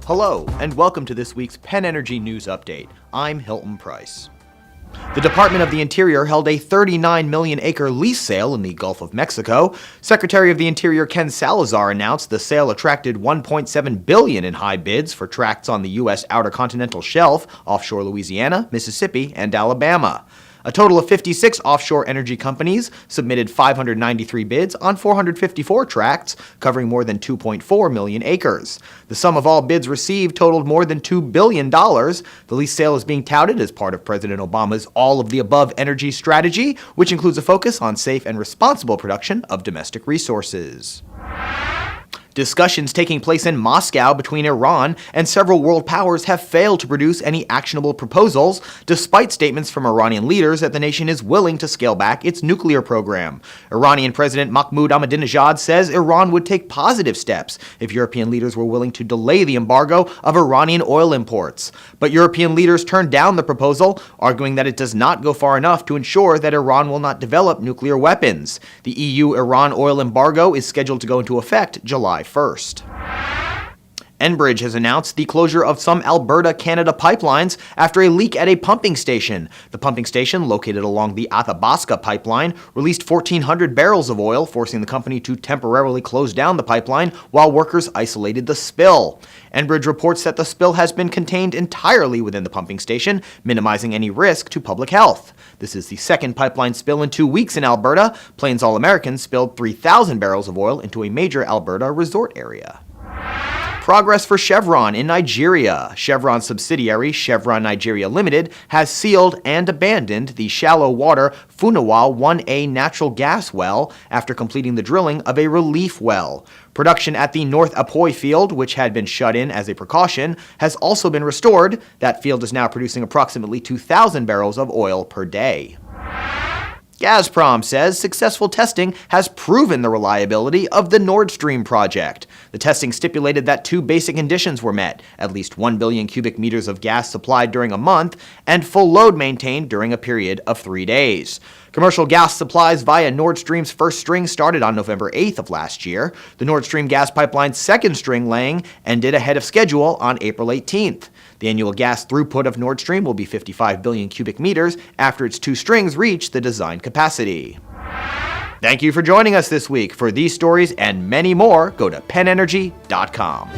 Hello, and welcome to this week's PennEnergy News Update. I'm Hilton Price. The Department of the Interior held a 39 million acre lease sale in the Gulf of Mexico. Secretary of the Interior Ken Salazar announced the sale attracted $1.7 billion in high bids for tracts on the U.S. Outer Continental Shelf, offshore Louisiana, Mississippi, and Alabama. A total of 56 offshore energy companies submitted 593 bids on 454 tracts, covering more than 2.4 million acres. The sum of all bids received totaled more than $2 billion. The lease sale is being touted as part of President Obama's all-of-the-above energy strategy, which includes a focus on safe and responsible production of domestic resources. Discussions taking place in Moscow between Iran and several world powers have failed to produce any actionable proposals, despite statements from Iranian leaders that the nation is willing to scale back its nuclear program. Iranian President Mahmoud Ahmadinejad says Iran would take positive steps if European leaders were willing to delay the embargo of Iranian oil imports. But European leaders turned down the proposal, arguing that it does not go far enough to ensure that Iran will not develop nuclear weapons. The EU-Iran oil embargo is scheduled to go into effect July 1st. Enbridge has announced the closure of some Alberta, Canada pipelines after a leak at a pumping station. The pumping station, located along the Athabasca pipeline, released 1,400 barrels of oil, forcing the company to temporarily close down the pipeline while workers isolated the spill. Enbridge reports that the spill has been contained entirely within the pumping station, minimizing any risk to public health. This is the second pipeline spill in 2 weeks in Alberta. Plains All American spilled 3,000 barrels of oil into a major Alberta resort area. Progress for Chevron in Nigeria. Chevron subsidiary Chevron Nigeria Limited has sealed and abandoned the shallow water Funawa 1A natural gas well after completing the drilling of a relief well. Production at the North Apoy field, which had been shut in as a precaution, has also been restored. That field is now producing approximately 2,000 barrels of oil per day. Gazprom says successful testing has proven the reliability of the Nord Stream project. The testing stipulated that two basic conditions were met: at least 1 billion cubic meters of gas supplied during a month, and full load maintained during a period of 3 days. Commercial gas supplies via Nord Stream's first string started on November 8th of last year. The Nord Stream gas pipeline's second string laying ended ahead of schedule on April 18th. The annual gas throughput of Nord Stream will be 55 billion cubic meters after its 2 strings reach the design capacity. Thank you for joining us this week. For these stories and many more, go to PennEnergy.com.